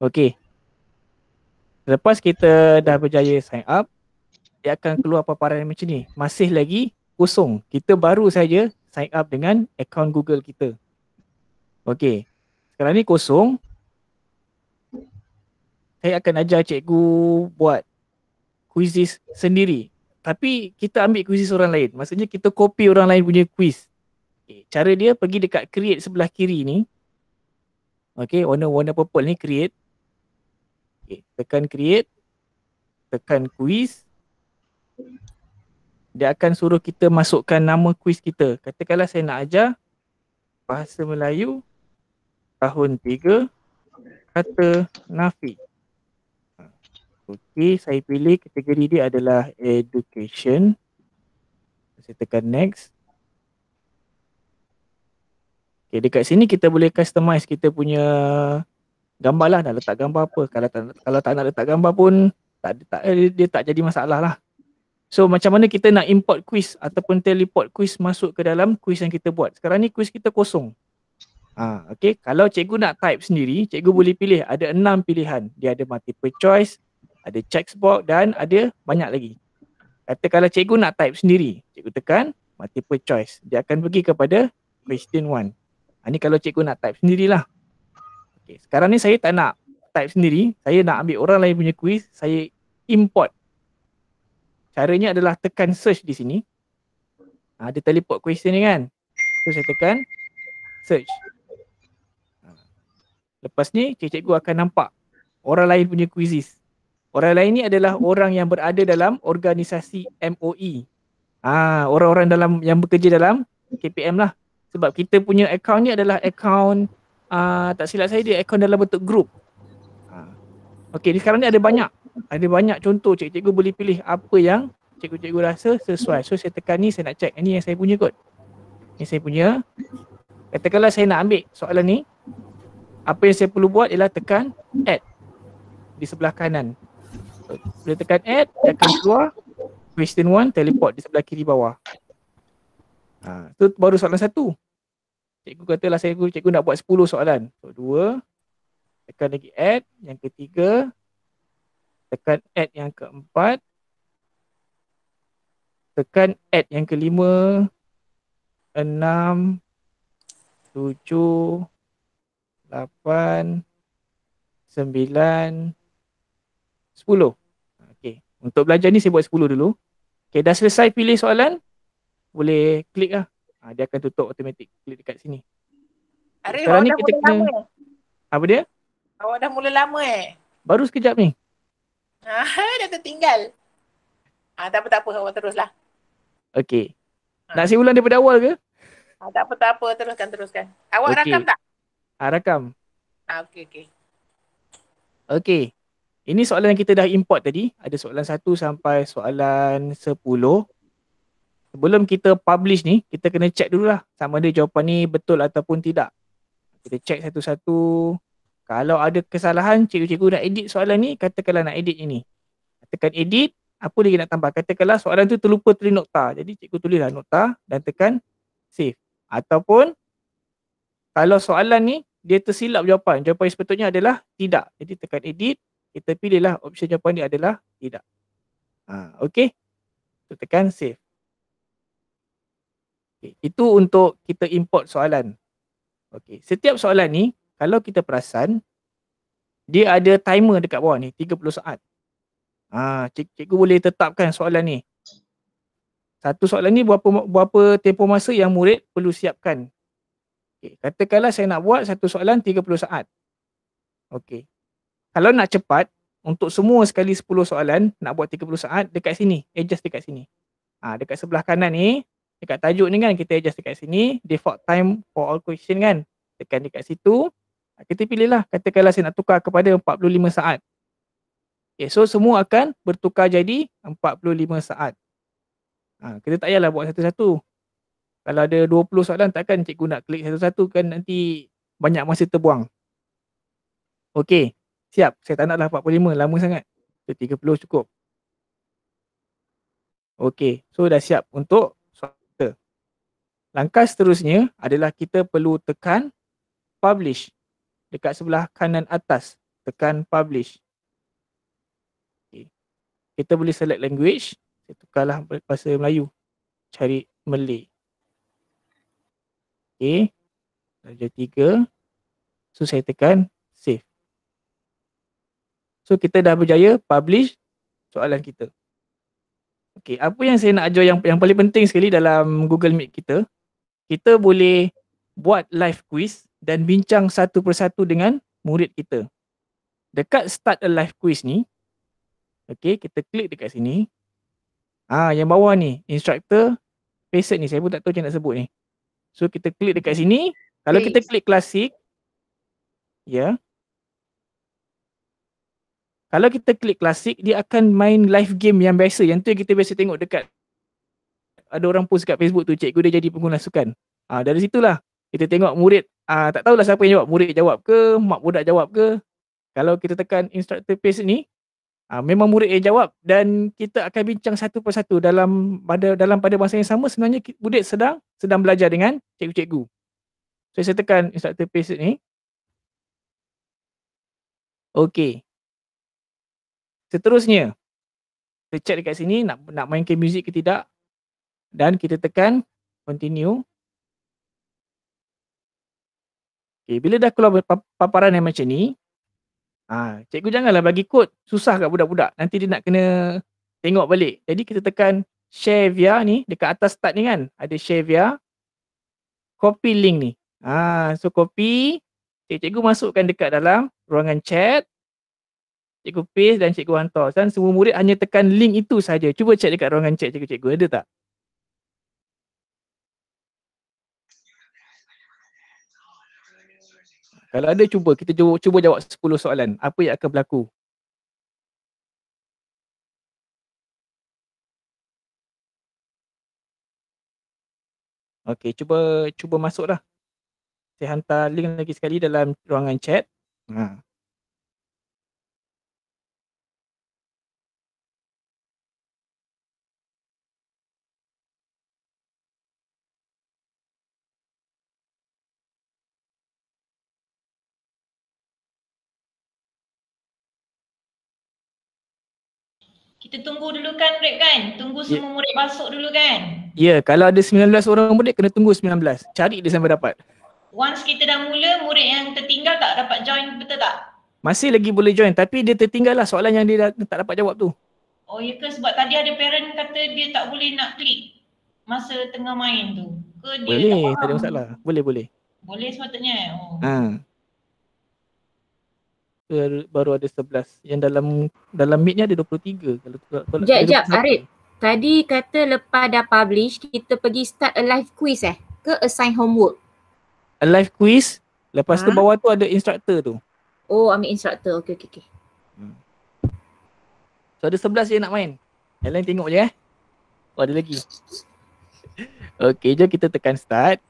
Okey. Lepas kita dah berjaya sign up, dia akan keluar paparan macam ni. Masih lagi kosong. Kita baru saja sign up dengan akaun Google kita. Okey. Sekarang ni kosong. Saya akan ajar cikgu buat quizzes sendiri. Tapi kita ambil quizzes orang lain. Maksudnya kita copy orang lain punya quiz. Okay. Cara dia pergi dekat create sebelah kiri ni. Okay, warna-warna purple ni create. Okay. Tekan create. Tekan quiz. Dia akan suruh kita masukkan nama quiz kita. Katakanlah saya nak ajar Bahasa Melayu tahun 3 kata nafi. Okey, saya pilih kategori dia adalah education. Saya tekan next. Okay, dekat sini kita boleh customize kita punya gambar lah. Nak letak gambar apa. Kalau tak nak letak gambar pun dia tak jadi masalah lah. So macam mana kita nak import quiz ataupun teleport quiz masuk ke dalam quiz yang kita buat. Sekarang ni quiz kita kosong. Okay. Kalau cikgu nak type sendiri, cikgu boleh pilih. Ada 6 pilihan. Dia ada multiple choice, ada checkbox dan ada banyak lagi. Kata kalau cikgu nak type sendiri, cikgu tekan multiple choice. Dia akan pergi kepada question 1. Ini kalau cikgu nak type sendirilah. Okay. Sekarang ni saya tak nak type sendiri. Saya nak ambil orang lain punya quiz. Saya import. Caranya adalah tekan search di sini. Ada teleport question ni kan. So saya tekan search. Lepas ni cikgu akan nampak orang lain punya quizzes. Orang lain ni adalah orang yang berada dalam organisasi MOE. Orang-orang dalam yang bekerja dalam KPM lah. Sebab kita punya akaun ni adalah akaun, tak silap saya dia akaun dalam bentuk group. Okey, sekarang ni ada banyak. Ada banyak contoh. Cikgu boleh pilih apa yang cikgu-cikgu rasa sesuai. So saya tekan ni, saya nak check. Ini yang saya punya kot. Ini saya punya. Katakanlah saya nak ambil soalan ni. Apa yang saya perlu buat ialah tekan add di sebelah kanan. Bila tekan add, dia akan keluar question 1 teleport di sebelah kiri bawah. Itu baru soalan 1. Cikgu katalah cikgu nak buat 10 soalan. So 2. Tekan lagi add. Yang ketiga. Tekan add yang keempat. Tekan add yang kelima. 6. 7. 8. 9. 10. Okay. Untuk belajar ni saya buat 10 dulu. Okay, dah selesai pilih soalan. Boleh klik lah. Dia akan tutup automatik. Klik dekat sini. Arif, Sekarang awak ni dah kita mula kena... lama Apa dia? Awak dah mula lama Baru sekejap ni. Dah tertinggal. Tak apa. Awak teruslah. Okay. Nak saya ulang daripada awal ke? Tak apa. Teruskan. Awak rakam tak? Rakam. Okey. Okay. Ini soalan yang kita dah import tadi. Ada soalan 1 sampai soalan 10. Sebelum kita publish ni, kita kena check dulu lah sama ada jawapan ni betul ataupun tidak. Kita check satu-satu. Kalau ada kesalahan, cikgu-cikgu nak edit soalan ni, katakanlah nak edit ini. Tekan edit, apa lagi nak tambah? Katakanlah soalan tu terlupa tulis nokta. Jadi cikgu tulislah nokta dan tekan save. Ataupun kalau soalan ni dia tersilap jawapan yang sepatutnya adalah tidak. Jadi tekan edit, kita pilihlah option jawapan dia adalah tidak. Okay. So, tekan save. Okay. Itu untuk kita import soalan. Okay. Setiap soalan ni, kalau kita perasan, dia ada timer dekat bawah ni, 30 saat. Cikgu boleh tetapkan soalan ni. Satu soalan ni berapa tempoh masa yang murid perlu siapkan. Okay. Katakanlah saya nak buat satu soalan 30 saat. Okay. Kalau nak cepat, untuk semua sekali 10 soalan, nak buat 30 saat, dekat sini. Adjust dekat sini. Dekat sebelah kanan ni, dekat tajuk ni kan, kita adjust dekat sini. Default time for all question kan. Tekan dekat situ. Kita pilihlah. Katakanlah saya nak tukar kepada 45 saat. Okay, so semua akan bertukar jadi 45 saat. Kita tak payahlah buat satu-satu. Kalau ada 20 soalan, takkan cikgu nak klik satu-satu kan nanti banyak masa terbuang. Okey, siap. Saya tak naklah 45, lama sangat. So 30 cukup. Okey, so dah siap untuk soalan kita. Langkah seterusnya adalah kita perlu tekan publish dekat sebelah kanan atas. tekan publish. Okay. Kita boleh select language. Saya tukarlah bahasa Melayu. Cari Malay. Okay. Darjah 3. So saya tekan save. So kita dah berjaya publish soalan kita. Okay, apa yang saya nak ajar yang paling penting sekali dalam Google Meet kita, kita boleh buat live quiz dan bincang satu persatu dengan murid kita. Dekat start a live quiz ni, okay, kita klik dekat sini. Yang bawah ni, instructor Facet ni, saya pun tak tahu macam nak sebut ni. So kita klik dekat sini. Kalau kita klik klasik, ya. Kalau kita klik klasik, dia akan main live game yang biasa. Yang tu yang kita biasa tengok dekat, ada orang post kat Facebook tu, cikgu dia jadi pengguna sukan. Dari situlah kita tengok murid, tak tahulah siapa yang jawab. Murid jawab ke, mak budak jawab ke. Kalau kita tekan instructor paste ni, memang murid yang jawab dan kita akan bincang satu persatu dalam pada masa yang sama. Sebenarnya murid sedang belajar dengan cikgu-cikgu. So saya tekan instructor paste ni. Okey. Seterusnya, kita check dekat sini nak mainkan muzik ke tidak. Dan kita tekan continue. Okay, bila dah keluar paparan yang macam ni, cikgu janganlah bagi kod susah kat budak-budak. Nanti dia nak kena tengok balik. Jadi kita tekan share via ni, dekat atas start ni kan, ada share via, copy link ni. So copy, cikgu masukkan dekat dalam ruangan chat, cikgu paste dan cikgu hantar. Dan semua murid hanya tekan link itu saja. Cuba check dekat ruangan chat cikgu-cikgu, ada tak? Kalau ada, kita cuba jawab 10 soalan. Apa yang akan berlaku? Okey, cuba masuklah. Saya hantar link lagi sekali dalam ruangan chat. Kita tunggu dulu kan, Rek kan? Tunggu semua murid masuk dulu kan? Ya, kalau ada 19 orang murid, kena tunggu 19. Cari dia sampai dapat. Once kita dah mula, murid yang tertinggal tak dapat join, betul tak? Masih lagi boleh join, tapi dia tertinggal lah soalan yang dia tak dapat jawab tu. Oh ya ke? Sebab tadi ada parent kata dia tak boleh nak klik masa tengah main tu. Ke dia boleh, tak faham? tak ada masalah. Boleh. Boleh sepatutnya. Baru ada 11. Yang dalam Meet ni ada 23. Sekejap, Arif. Tadi kata lepas dah publish, kita pergi start a live quiz ke assign homework? A live quiz. Lepas tu bawah tu ada instructor tu. Oh, ambil instructor. Okey. So ada 11 je nak main. Yang lain tengok je Oh, ada lagi. Okey, jom kita tekan start.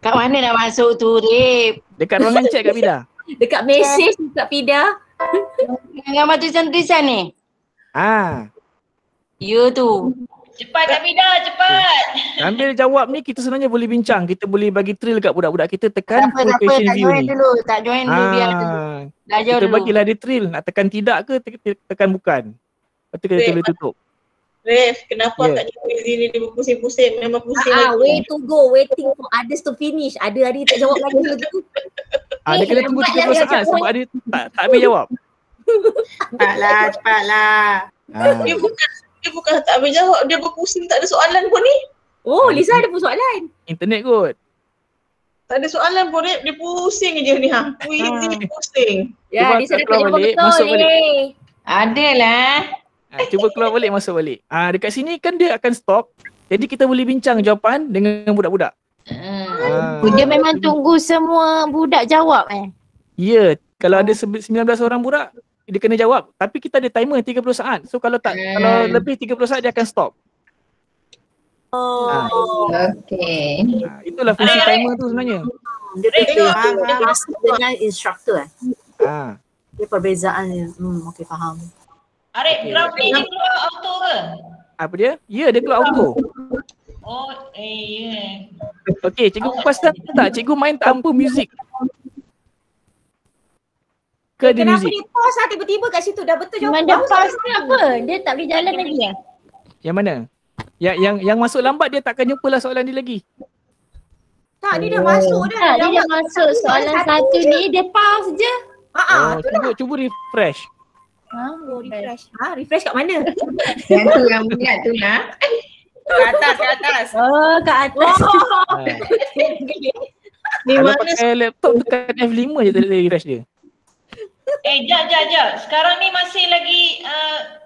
Kat mana nak masuk tu, Rip? Dekat ruangan chat kat Vida. Dekat mesej kat Vida. Gambar tulisan-tulisan ni? Ya tu. Cepat Kak Vida, cepat. Sambil jawab ni kita sebenarnya boleh bincang. Kita boleh bagi thrill kat budak-budak kita. Tekan Tak apa, question view ni. Tak join dulu biar belajar kita dulu. bagilah dia thrill. Nak tekan tidak ke tekan bukan. Lepas tu kita boleh tutup. Ref, kenapa tak jawab sini dia berpusing-pusing? Memang pusing lagi. Way to go, waiting for others to finish. Ada hari tak jawab lagi gitu. Dia kena tunggu 30 saat sebab dia tak habis jawab. Cepatlah. Dia bukan tak habis jawab, dia berpusing tak ada soalan pun ni. Oh, Lisa ada pun soalan. Internet kot. Tak ada soalan pun, dia pusing je ni. Dia pusing. Ya, Lisa dah tak jawab betul ni. Adalah. Cuba keluar balik, masuk balik. Dekat sini kan dia akan stop. Jadi kita boleh bincang jawapan dengan budak-budak. Dia memang tunggu semua budak jawab Ya, kalau ada 19 orang budak, dia kena jawab. Tapi kita ada timer 30 saat. So kalau lebih 30 saat dia akan stop. Okey. Itulah fungsi timer tu sebenarnya. Dia dengan instructor Dia perbezaan dia. Okey, faham. Arif, ground play dia keluar auto ke? Apa dia? Ya, dia keluar auto. Oh, ya. Okey, cikgu kupas tak? Cikgu main tanpa muzik. ke the Kenapa music. dia pause lah tiba-tiba kat situ? Dah betul Memang dia pause ni apa? Dia tak boleh jalan lagi ya? Yang mana? Yang masuk lambat dia takkan jumpa lah soalan dia lagi. Tak, dia dah masuk dah. Tak, dia dah masuk soalan satu ni, dia pause je. Cuba refresh. Refresh. Refresh kat mana? Yang tu yang buat tu lah. Ke atas. Oh, kat atas. Ni Kalau mana pakai laptop tekan F5 je tak boleh refresh dia. Jap. Sekarang ni masih lagi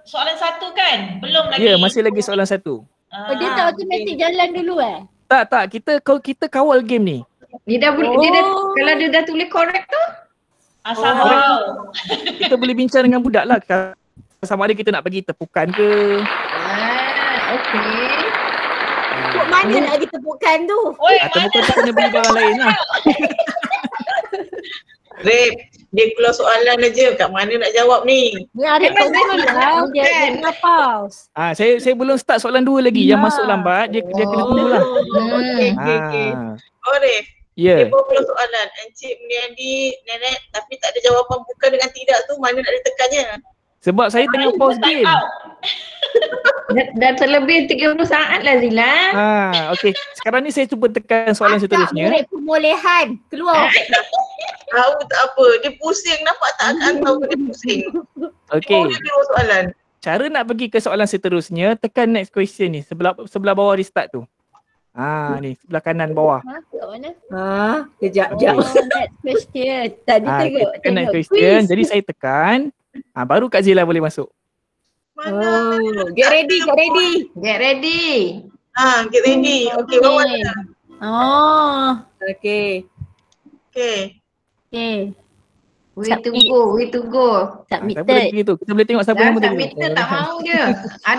soalan satu kan? Belum lagi. Ya, masih lagi soalan satu. Oh, dia tak automatik jalan dulu Tak, kita kawal game ni. dia dah boleh dia dah, kalau dia dah tulis correct tu. Asal tahu. Kita boleh bincang dengan budak lah. Sama ada kita nak bagi tepukan ke. Okey. Kok mana nak pergi tepukan tu? Oi, Tepukan tu kena beli barang lain lah. Rip, dia keluar soalan aja. Kat mana nak jawab ni? Ni Arif control lah. Dia kena pause. Saya belum start soalan 2 lagi. Yang masuk lambat dia kena tunggu lah. Okey. Oh Rip, Ya. dia bawa keluar soalan. Encik Meniadi, Nenek, tapi tak ada jawapan bukan dengan tidak tu. Mana nak ditekannya? Sebab saya tengah pause game. Dah terlebih 30 saat lah Zila. Okey. Sekarang ni saya cuba tekan soalan seterusnya. Murid pemulihan. Keluar. Tahu tak apa. Dia pusing. Nampak tak akan tahu dia pusing. Okey. Dia keluar soalan. Cara nak pergi ke soalan seterusnya, tekan next question ni. Sebelah bawah restart tu. Ni sebelah kanan bawah. Kat mana? Kejap. Oh, next question. Tadi tengok. Tekan next question. Jadi saya tekan. Baru Kak Zila boleh masuk. Mana? Get ready. Get ready. Get ready. Okey, bawah mana? Oh, Okay. Okey. okay. We to go. Siapa boleh Submitted. pergi tu? Kita boleh tengok siapa Dah yang boleh. submitted tak mau dia.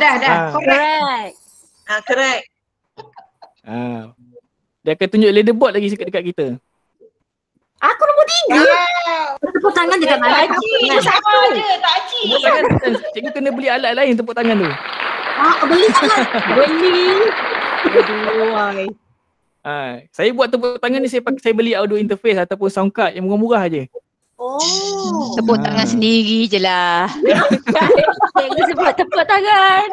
Dah. Correct. Correct. Dia akan tunjuk leaderboard lagi dekat kita. Aku nombor 3. Tepuk tangan dekat mana? Sama je, tak aci. Tepuk tangan. Cikgu kena beli alat lain tepuk tangan tu. Beli sangat. Beli. Aduh. Saya buat tepuk tangan ni saya beli audio interface ataupun sound card yang murah-murah je. Tepuk tangan sendiri je lah. Cikgu sebut tepuk tangan.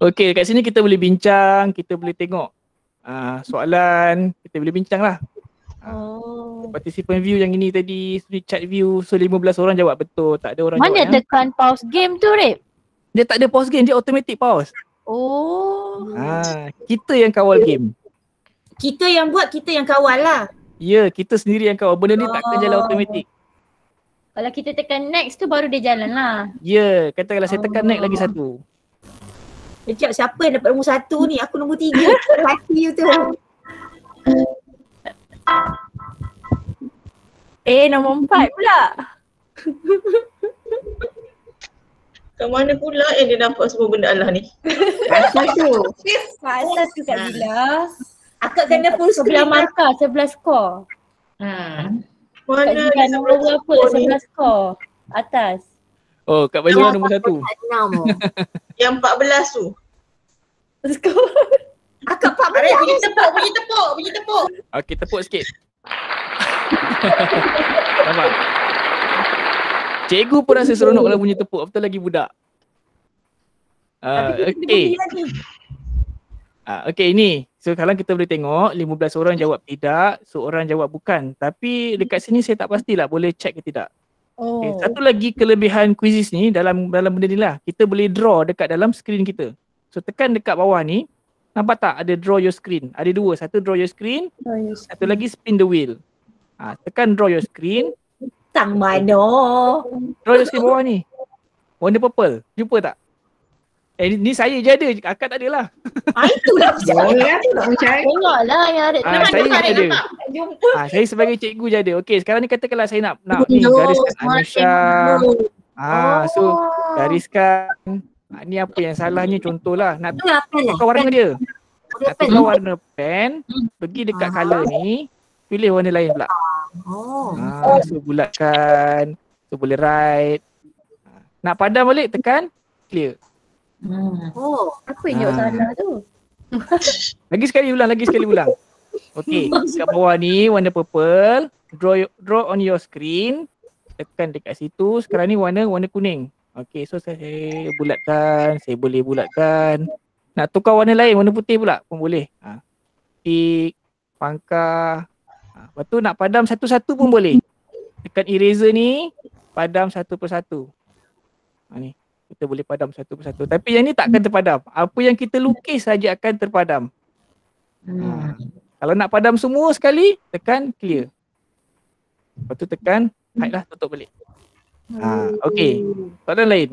Okey, kat sini kita boleh bincang, kita boleh tengok soalan, kita boleh bincang lah. Participant view yang ini tadi, chat view, so 15 orang jawab betul, tak ada orang Mana jawab. tekan pause game tu, Rip? Dia tak ada pause game, dia automatic pause. Oh. Kita yang kawal game. Kita yang buat, kita yang kawal lah. Ya, kita sendiri yang kawal. Benda ni takkan jalan automatik. Kalau kita tekan next tu baru dia jalan lah. Ya, katakanlah saya tekan naik lagi satu. Sekejap, siapa yang dapat nombor 1 ni? Aku nombor 3. Hati tu. Nombor 4 pula. Kat mana pula yang dia nampak semua benda Allah ni? Asal tu. Asal tu Kak Bila. Akak kena full Sebelah screen. markah, sebelah skor. Kak Mana Bila dia nombor berapa? Sebelah skor. Atas. Oh, Kak Bazira nombor 1. 6. Yang 14 tu. Skor. Akak 14. Arif, bunyi tepuk. Okey, tepuk sikit. Nampak? Cikgu pun rasa seronok kalau bunyi tepuk, apatah lagi budak. Okey. Okey, ini. So kalau kita boleh tengok 15 orang jawab tidak, seorang jawab bukan. Tapi dekat sini saya tak pastilah boleh check ke tidak. Okay. Satu lagi kelebihan quizzes ni dalam benda ni lah. Kita boleh draw dekat dalam screen kita. So tekan dekat bawah ni. Nampak tak ada draw your screen? Ada dua. Satu draw your screen. Satu lagi spin the wheel. Tekan draw your screen. Tang mana? Draw your screen bawah ni. Warna purple. Jumpa tak? Ni saya je ada. Akak tak ada lah. Itulah. Tengoklah yang ada. Saya je ada. Saya sebagai cikgu je ada. Okey, sekarang ni katakanlah saya nak ni gariskan Anusha. So gariskan. Ni apa yang salahnya contohlah. Nak tukar warna dia. Nak tukar warna pen. Pergi dekat color ni. Pilih warna lain pula. So bulatkan. So boleh write. Nak padam balik tekan clear. Apa yang jawab salah tu? Lagi sekali ulang. Okey, kat bawah ni warna purple, draw on your screen. tekan dekat situ. Sekarang ni warna kuning. Okey, so saya bulatkan, saya boleh bulatkan. Nak tukar warna lain, warna putih pula pun boleh. Tik, pangkah. Lepas tu nak padam satu-satu pun boleh. Tekan eraser ni, padam satu persatu. Ni, kita boleh padam satu persatu. Tapi yang ni tak akan terpadam. Apa yang kita lukis saja akan terpadam. Kalau nak padam semua sekali, tekan clear. Lepas tu tekan hide lah, tutup balik. Okey. Soalan lain.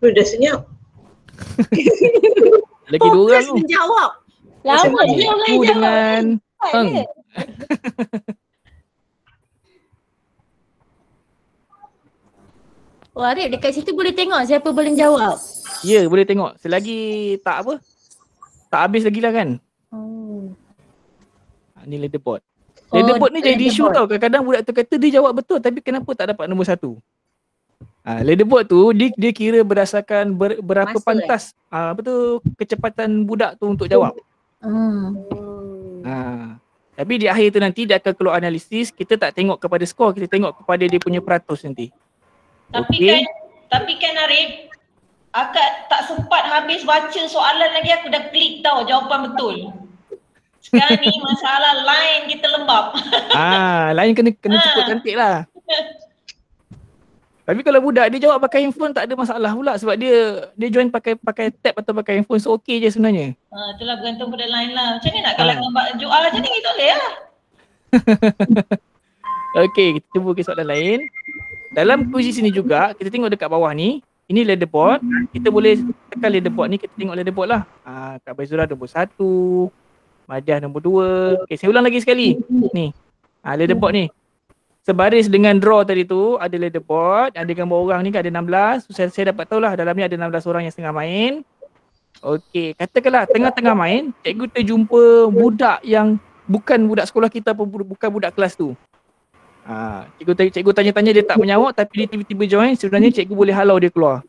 Dah senyap. Lagi dua orang tu. Menjawab. Lama je orang Aku jawab. dengan Eng. Oh Arif, dekat situ boleh tengok siapa boleh jawab. Ya, boleh tengok. Selagi tak apa, tak habis lagi lah kan. Ni leaderboard. Leaderboard ni jadi isu tau. Kadang-kadang budak tu kata dia jawab betul tapi kenapa tak dapat nombor 1. Leaderboard tu dia kira berdasarkan berapa Masa, pantas kecepatan budak tu untuk jawab. Tapi di akhir tu nanti dia akan keluar analisis. Kita tak tengok kepada skor, kita tengok kepada dia punya peratus nanti. Tapi kan Arif, akak tak sempat habis baca soalan lagi aku dah klik tau jawapan betul. Sekarang ni masalah line kita lembab. Line kena cukup cantik lah. Tapi kalau budak dia jawab pakai handphone tak ada masalah pula sebab dia join pakai tab atau pakai handphone, so okey je sebenarnya. Itulah bergantung pada line lah. Macam ni nak kalau gambar jual macam ni kita boleh lah. Okey, kita cuba ke soalan lain. Dalam kuis sini juga, kita tengok dekat bawah ni, ini leaderboard. Kita boleh tekan leaderboard ni, kita tengok leaderboard lah. Kak Baizura nombor 1, Madiah nombor 2. Okey, saya ulang lagi sekali. Ni, leaderboard ni. Sebaris dengan draw tadi tu, ada leaderboard. Ada gambar orang ni kan, ada 16. So, saya dapat tahu lah, dalam ni ada 16 orang yang tengah main. Okey, katakanlah tengah-tengah main, cikgu terjumpa budak yang bukan budak sekolah kita pun, bukan budak kelas tu. Cikgu tanya-tanya dia tak menjawab tapi dia tiba-tiba join, sebenarnya cikgu boleh halau dia keluar.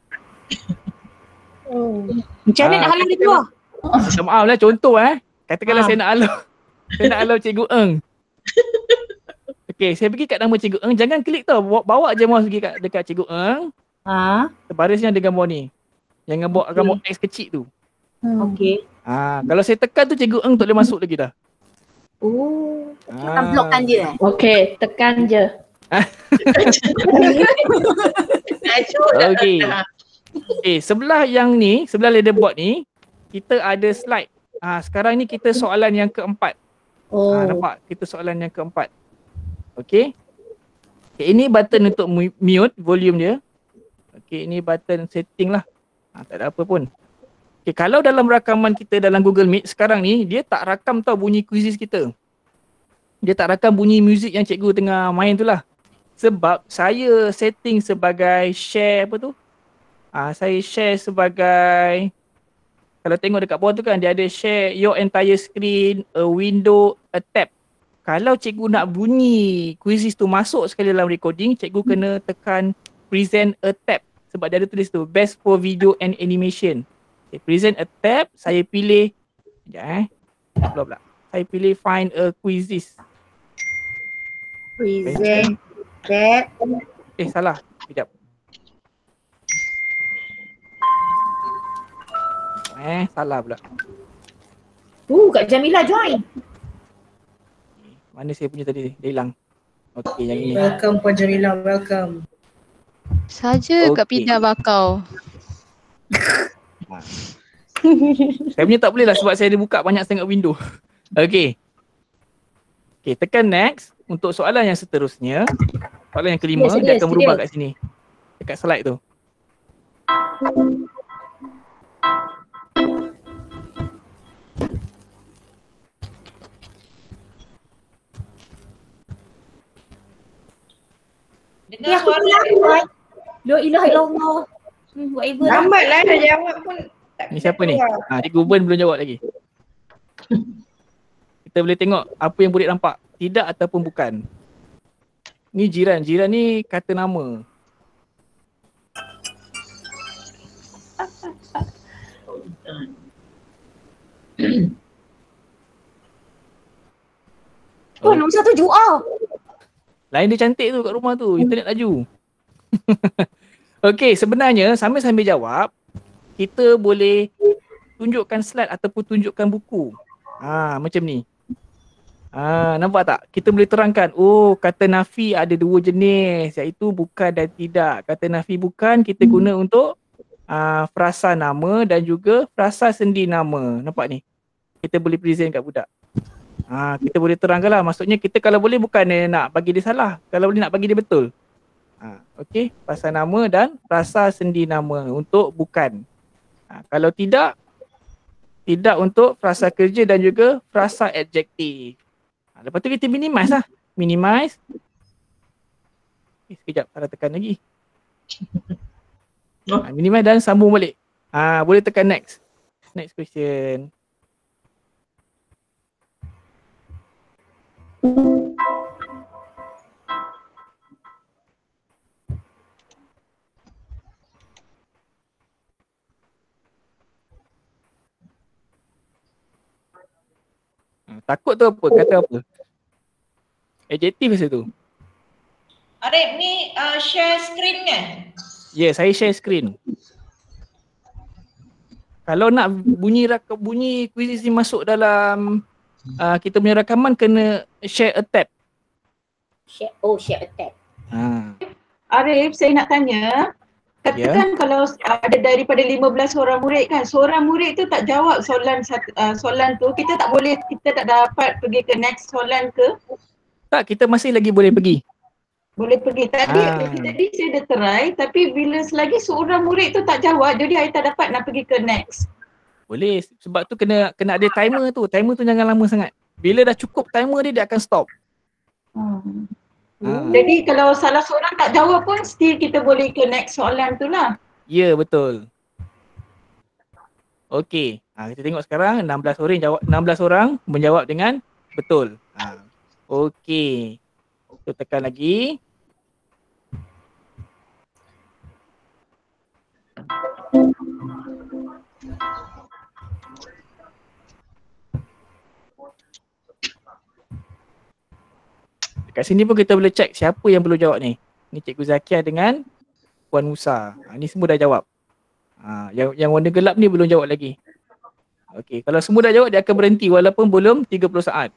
Macam mana nak halau dia keluar? Minta maaf lah, contoh katakanlah saya nak halau cikgu Eng. Okey, saya pergi kat nama cikgu Eng, jangan klik tau, bawa je mouse pergi dekat cikgu Eng. Sebarisnya ada gambar ni. Yang gambar X kecil tu. Okey. Kalau saya tekan tu cikgu Eng tak boleh masuk lagi dah. Kita blokkan dia. Okey, tekan je. Okey. Sebelah yang ni, sebelah leaderboard ni, kita ada slide. Sekarang ni kita soalan yang keempat. Nampak? Kita soalan yang keempat. Okey. Ini button untuk mute volume dia. Okey, ini button setting lah. Tak ada apa pun. Okay, kalau dalam rakaman kita dalam Google Meet sekarang ni, dia tak rakam tau bunyi quizzes kita. Dia tak rakam bunyi muzik yang cikgu tengah main tu lah. Sebab saya setting sebagai share apa tu? Saya share sebagai, kalau tengok dekat bawah tu kan, dia ada share your entire screen, a window, a tab. Kalau cikgu nak bunyi quizzes tu masuk sekali dalam recording, cikgu kena tekan present a tab. Sebab dia ada tulis tu, best for video and animation. Okay, present a tab, saya pilih, sekejap saya pilih find a quizzes. Present tab. Salah, sekejap. Salah pula. Kak Jamila join. Mana saya punya tadi, dia hilang. Okey, yang ini. Welcome Puan Jamila, welcome. Saja Kak Pida bakau. Saya punya tak boleh lah sebab saya ada buka banyak sangat window. Okey, tekan next. Untuk soalan yang seterusnya, soalan yang kelima, dia akan berubah kat sini. Dekat slide tu. Dengar suara. La ilaha illallah. Whatever lah. Lambat lah dah jawab pun. Ni siapa ni? Cikgu Ben belum jawab lagi. Kita boleh tengok apa yang Burik nampak. Tidak ataupun bukan. Ni jiran. Jiran ni kata nama. Oh, nombor 1 Jual. Lain dia cantik tu kat rumah tu. Internet laju. Okey, sebenarnya sambil-sambil jawab, kita boleh tunjukkan slide ataupun tunjukkan buku. Macam ni. Nampak tak? Kita boleh terangkan, oh kata nafi ada 2 jenis, iaitu bukan dan tidak. Kata nafi bukan kita guna untuk frasa nama dan juga frasa sendi nama. Nampak ni? Kita boleh present kat budak. Kita boleh terangkan lah. Maksudnya kita kalau boleh bukan nak bagi dia salah. Kalau boleh nak bagi dia betul. Okey, frasa nama dan frasa sendi nama untuk bukan. Kalau tidak untuk frasa kerja dan juga frasa adjektif. Lepas tu kita minimize lah. Minimize. Sekejap, salah tekan lagi. Minimize dan sambung balik. Boleh tekan next. Next question. Takut tu apa? Kata apa? Adjektif masa tu. Arif ni share screen kan? Ya, saya share screen. Kalau nak bunyi kuisis ni masuk dalam kita punya rakaman, kena share a tab. Share a tab. Arif, saya nak tanya. Katakan kalau ada daripada 15 orang murid kan, seorang murid tu tak jawab soalan tu, kita tak dapat pergi ke next soalan ke? Tak, kita masih lagi boleh pergi. Boleh pergi. Tadi saya dah try, tapi bila selagi seorang murid tu tak jawab, jadi saya tak dapat nak pergi ke next. Boleh, sebab tu kena ada timer tu. Timer tu jangan lama sangat. Bila dah cukup timer dia akan stop. Jadi kalau salah seorang tak jawab pun still kita boleh ke next soalan tu lah. Ya, betul. Okey, kita tengok sekarang 16 orang menjawab dengan betul. Okey. Kita tekan lagi. Dekat sini pun kita boleh check siapa yang belum jawab ni. Ni Cikgu Zakia dengan Puan Musa. Ni semua dah jawab. Yang warna gelap ni belum jawab lagi. Okey, kalau semua dah jawab dia akan berhenti walaupun belum 30 saat.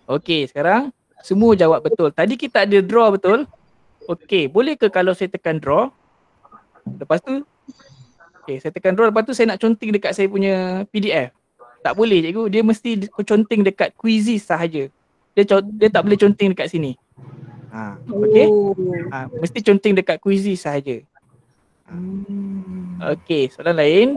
Okey, sekarang semua jawab betul. Tadi kita ada draw betul. Okey, boleh ke kalau saya tekan draw? Lepas tu, saya tekan draw, lepas tu saya nak conteng dekat saya punya PDF. Tak boleh cikgu, dia mesti conteng dekat quizzes sahaja. Dia tak boleh conteng dekat sini. Okey? Mesti conteng dekat quizzes sahaja. Okey, soalan lain.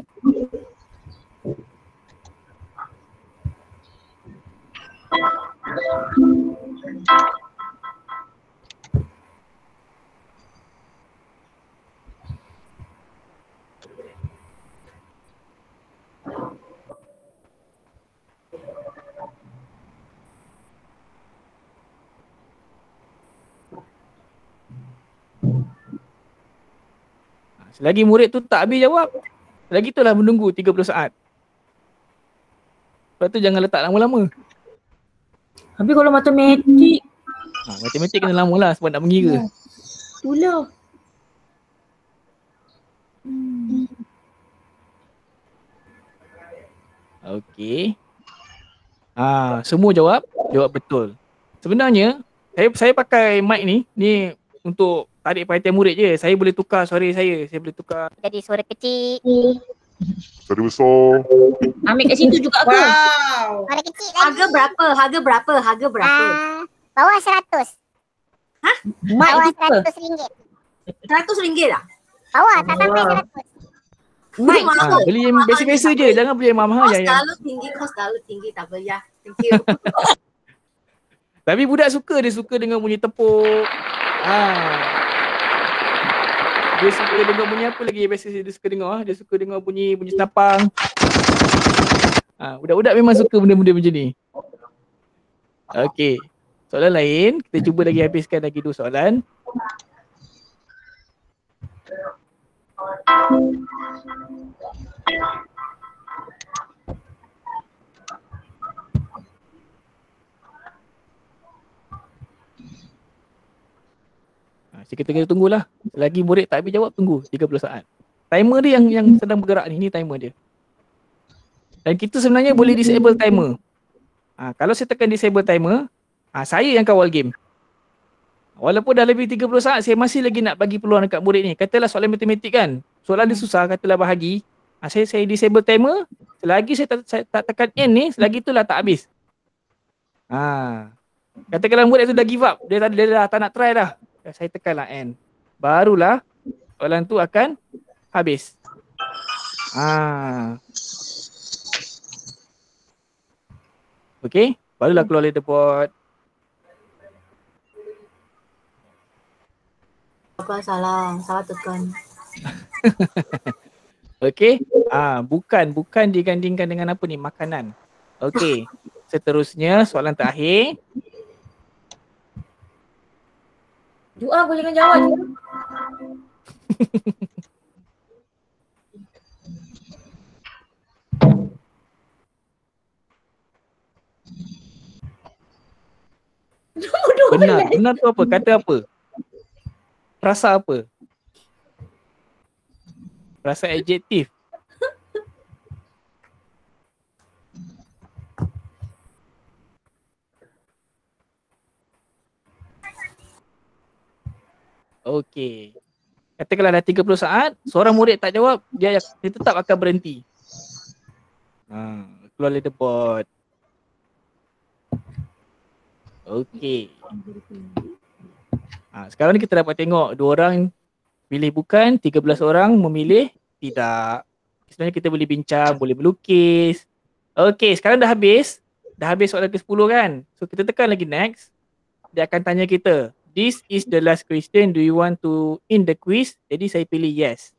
Selagi murid tu tak habis jawab, lagi itulah menunggu 30 saat. Lepas tu jangan letak lama-lama. Habis kalau matematik? Matematik kena lama lah sebab nak mengira. Itulah. Okey. Semua jawab betul. Sebenarnya saya pakai mic ni untuk tarik perhatian murid je. Saya boleh tukar suara saya boleh tukar. Jadi suara kecil. Suara besar. Ambil kat situ juga ke? Wow. Suara kecil lagi. Harga berapa? Bawah 100. Mic Bawah juga. RM100. RM100 lah. Bawah tak sampai 100. Mic mahal. Beli yang biasa-biasa je, jangan beli yang mahal-mahal Kos yang. terlalu tinggi tak apa ya. Thank you. Tapi budak suka, dia suka dengan bunyi tepuk. Dia suka dengar bunyi apa lagi biasa dia suka dengar? Dia suka dengar bunyi senapang. Budak-budak memang suka benda-benda macam ni. Okey. Soalan lain, kita cuba lagi habiskan lagi 2 soalan. So kita kena tunggulah. Selagi murid tak habis jawab, tunggu 30 saat. Timer dia yang sedang bergerak ni timer dia. Dan kita sebenarnya boleh disable timer. Kalau saya tekan disable timer, saya yang kawal game. Walaupun dah lebih 30 saat, saya masih lagi nak bagi peluang dekat murid ni. Katalah soalan matematik kan. Soalan dia susah, katalah bahagi. Saya disable timer. Selagi saya tak tekan end ni, selagi itulah tak habis. Katakanlah murid tu dah give up. Dia dah tak nak try dah. Saya tekanlah end. Barulah soalan tu akan habis. Okey, barulah keluar leaderboard. Apa salah tekan. Okey, bukan digandingkan dengan apa ni, makanan. Okey, seterusnya soalan terakhir. Kau jangan jawab je. Benar tu apa? Kata apa? Rasa apa? Rasa adjektif. Okey. Katakanlah dah 30 saat, seorang murid tak jawab, dia tetap akan berhenti. Keluar leaderboard. Okey. Sekarang ni kita dapat tengok 2 orang pilih bukan, 13 orang memilih tidak. Sebenarnya kita boleh bincang, boleh melukis. Okey, sekarang dah habis. Dah habis soalan ke-10 kan. So kita tekan lagi next. Dia akan tanya kita, this is the last question, do you want to end the quiz? Jadi saya pilih yes.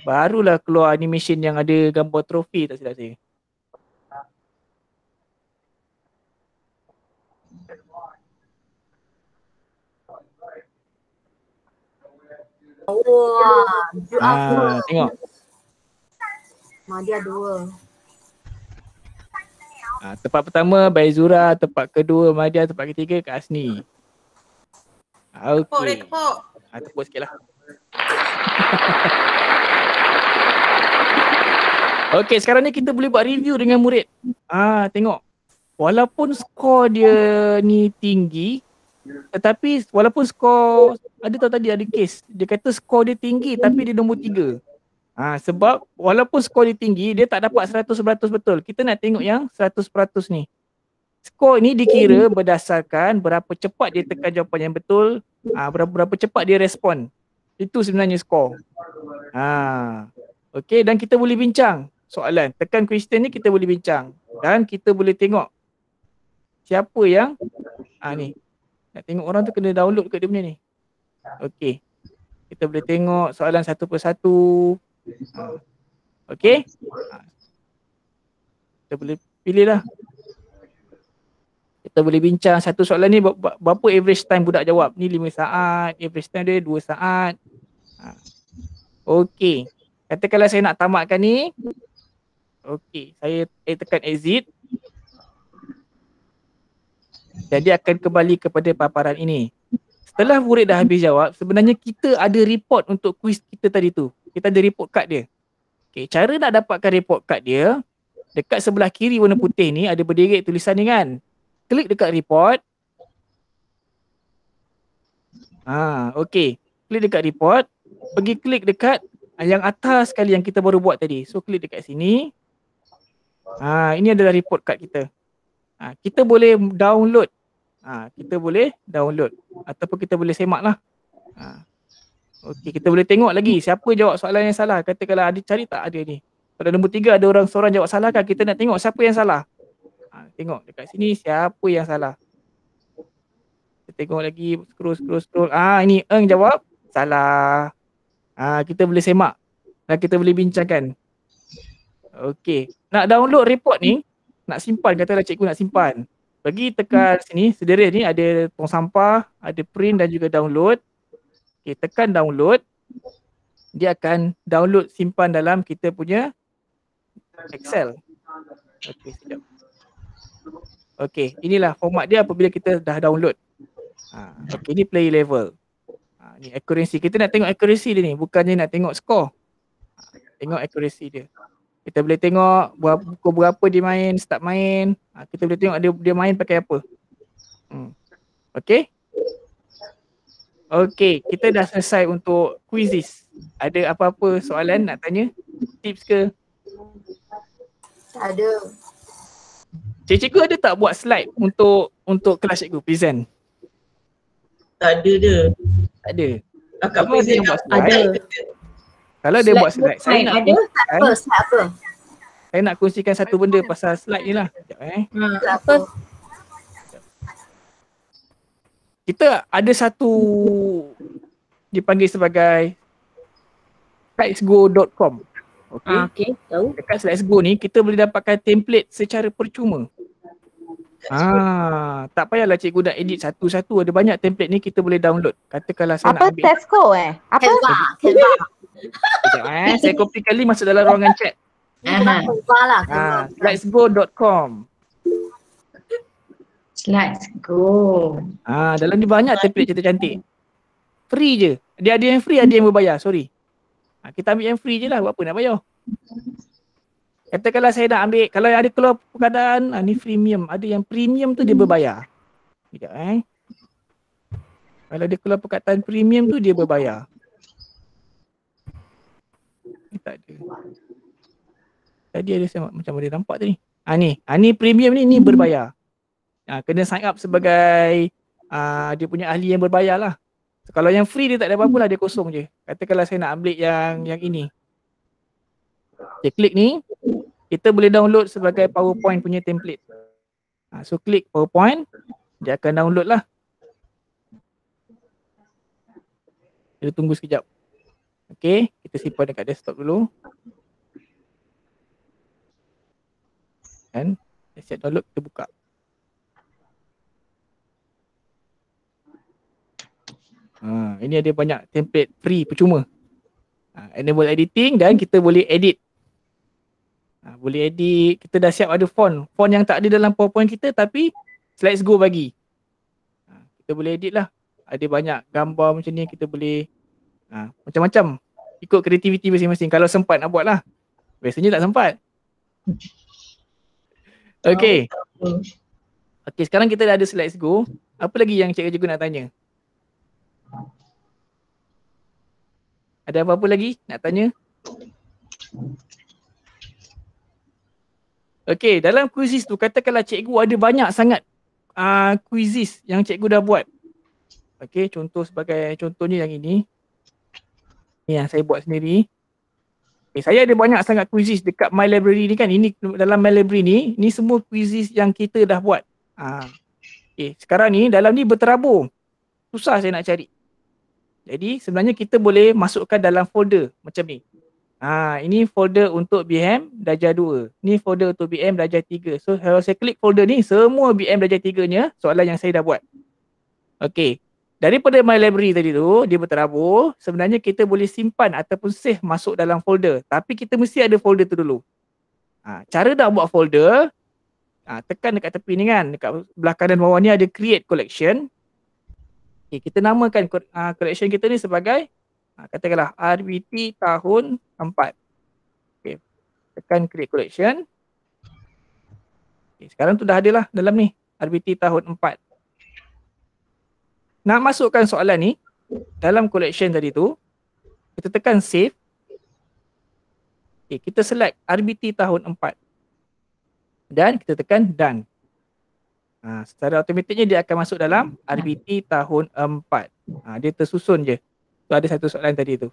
Barulah keluar animation yang ada gambar trofi, tak silap saya. Tengok. Madia 2. Tempat pertama Baizura, tempat kedua Madia, tempat ketiga Kak Asni. Okey. Tepuk sikit lah. Okey, sekarang ni kita boleh buat review dengan murid. Tengok. Walaupun skor dia ni tinggi, tetapi walaupun skor, ada tahu tadi ada kes, dia kata skor dia tinggi tapi dia nombor 3. Sebab walaupun skor dia tinggi, dia tak dapat 100% betul. Kita nak tengok yang 100% ni. Skor ni dikira berdasarkan berapa cepat dia tekan jawapan yang betul, berapa cepat dia respon. Itu sebenarnya skor. Okey, dan kita boleh bincang soalan. Tekan question ni kita boleh bincang. Dan kita boleh tengok siapa yang ni. Nak tengok orang tu kena download ke dia punya ni. Okey. Kita boleh tengok soalan satu persatu. Okey. Kita boleh pilih lah. Kita boleh bincang satu soalan ni berapa average time budak jawab. Ni 5 saat, average time dia 2 saat. Okey. Katakanlah saya nak tamatkan ni. Okey, saya tekan exit. Jadi akan kembali kepada paparan ini. Setelah murid dah habis jawab, sebenarnya kita ada report untuk kuis kita tadi tu. Kita ada report card dia. Okay, cara nak dapatkan report card dia, dekat sebelah kiri warna putih ni ada berderet tulisan ni kan. Klik dekat report. Okey. Klik dekat report. Pergi klik dekat yang atas sekali yang kita baru buat tadi. So klik dekat sini. Ini adalah report card kita. Kita boleh download. Kita boleh download ataupun kita boleh semak lah. Okey, kita boleh tengok lagi siapa jawab soalan yang salah. Katakanlah ada cari tak ada ni. Pada nombor 3 ada seorang jawab salah kan, kita nak tengok siapa yang salah. Tengok dekat sini siapa yang salah. Kita tengok lagi, scroll. Ini Eng jawab. Salah. Kita boleh semak dan kita boleh bincangkan. Okey. Nak download report ni, nak simpan, katalah cikgu nak simpan. Pergi tekan sini, sederik ni ada tong sampah, ada print dan juga download. Okey, tekan download. Dia akan download simpan dalam kita punya Excel. Okey, sekejap. Okey, inilah format dia apabila kita dah download. Okey, ni play level. Ni accuracy. Kita nak tengok accuracy dia ni, bukannya nak tengok skor. Tengok accuracy dia. Kita boleh tengok pukul berapa dia main, start main. Kita boleh tengok dia main pakai apa. Okey. Okey, kita dah selesai untuk quizzes. Ada apa-apa soalan nak tanya? Tips ke? Tak ada. Cikgu ada tak buat slide untuk kelas cikgu present? Tak ada dia. Tak ada. Akak Kalau ada yang buat slide. Ada. Kalau dia buat slide, saya nak Ada slide apa? saya nak kongsikan satu benda pasal slide ni lah. Sekejap, Slide apa? Kita ada satu dipanggil sebagai slidesgo.com. Okey. Okey, tahu. Dekat Slidesgo ni kita boleh dapatkan template secara percuma. Tak payahlah cikgu dah edit satu-satu. Ada banyak template ni kita boleh download. Katakanlah saya nak ambil. Tesco Apa? Canva. Sekejap, saya kopikan link masuk dalam ruangan chat. Canva lah. Slidesgo.com. Let's go. Dalam ni banyak template cantik-cantik. Free je. Dia ada yang free, ada yang berbayar. Sorry. Kita ambil yang free je lah. Buat apa nak bayar? Katakanlah saya nak ambil, kalau ada keluar keadaan, ni premium. Ada yang premium tu dia berbayar. Sekejap Kalau dia keluar perkataan premium tu dia berbayar. Tak ada. Tadi ada saya macam ada nampak tadi. Ni premium ni berbayar. Kena sign up sebagai dia punya ahli yang berbayar lah. So, kalau yang free dia tak ada apa-apa lah, dia kosong je. Katakanlah saya nak ambil yang ini. Okay, klik ni. Kita boleh download sebagai PowerPoint punya template. So klik PowerPoint, dia akan download lah. Kita tunggu sekejap. Okay, kita simpan dekat desktop dulu. Dan siap download, kita buka. Ini ada banyak template free percuma. Enable editing dan kita boleh edit. Boleh edit, kita dah siap ada font. Font yang tak ada dalam PowerPoint kita tapi Slidesgo bagi. Kita boleh edit lah. Ada banyak gambar macam ni, kita boleh macam-macam. Ikut kreativiti masing-masing. Kalau sempat nak buat lah. Biasanya tak sempat. Okay. Okay, sekarang kita dah ada Slidesgo. Apa lagi yang cikgu nak tanya? Ada apa-apa lagi nak tanya? Okey, dalam quizzes tu katakanlah cikgu ada banyak sangat quizzes yang cikgu dah buat. Okey, contohnya yang ini. Ni yang saya buat sendiri. Okay, saya ada banyak sangat quizzes dekat My Library ni kan. Ini dalam My Library ni semua quizzes yang kita dah buat. Okay, sekarang ni dalam ni berterabur. Susah saya nak cari. Jadi sebenarnya kita boleh masukkan dalam folder macam ni. Ini folder untuk BM darjah 2. Ni folder untuk BM darjah 3. So kalau saya klik folder ni, semua BM darjah 3-nya soalan yang saya dah buat. Okey. Daripada My Library tadi tu, dia berterabur. Sebenarnya kita boleh simpan ataupun save masuk dalam folder. Tapi kita mesti ada folder tu dulu. Cara nak buat folder, tekan dekat tepi ni kan. Dekat belah kanan bawah ni ada create collection. Okay, kita namakan collection kita ni sebagai katakanlah RBT tahun 4. Okay. Tekan create collection. Okay, sekarang tu dah ada lah dalam ni RBT tahun 4. Nak masukkan soalan ni dalam collection tadi tu, kita tekan save. Okay, kita select RBT tahun 4. Dan kita tekan done. Secara automatiknya dia akan masuk dalam RBT tahun 4. Dia tersusun je. So ada satu soalan tadi tu.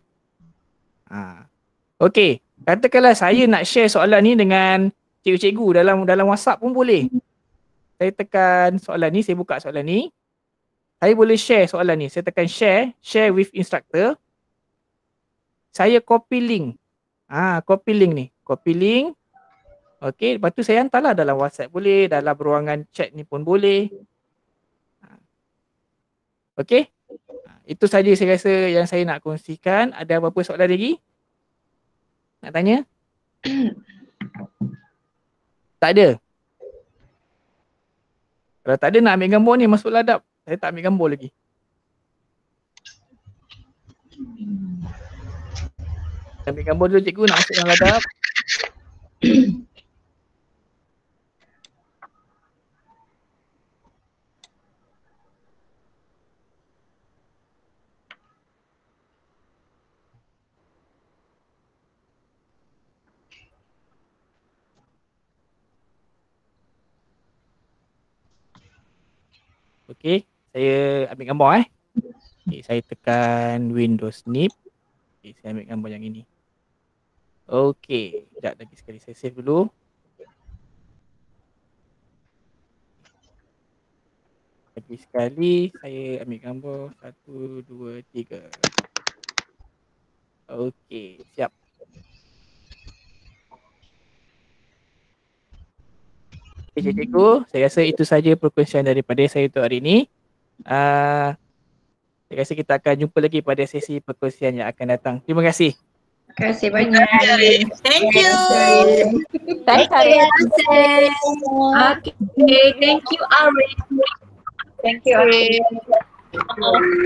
Okey, katakanlah saya nak share soalan ni dengan cikgu-cikgu dalam WhatsApp pun boleh. Saya tekan soalan ni, saya buka soalan ni. saya boleh share soalan ni. Saya tekan share with instructor. Saya copy link. Copy link ni. Copy link. Okey, lepas tu saya hantarlah dalam WhatsApp boleh, dalam ruangan chat ni pun boleh. Okey. Itu saja saya rasa yang saya nak kongsikan. Ada apa-apa soalan lagi? Nak tanya? Tak ada? Kalau tak ada nak ambil gambar ni masuk ladap. Saya tak ambil gambar lagi. Ambil gambar dulu cikgu nak masuk dalam ladap. Okey, saya ambil gambar Okay, saya tekan Windows Snip. Okay, saya ambil gambar yang ini. Okey, sekejap lagi sekali saya save dulu. Lagi sekali saya ambil gambar 1, 2, 3. Okey, siap. Okay, cikgu, saya rasa itu saja perkongsian daripada saya untuk hari ini. Saya rasa kita akan jumpa lagi pada sesi perkongsian yang akan datang. Terima kasih. Terima kasih banyak. Thank you. Thank you. Okay, thank you Arif. Thank you.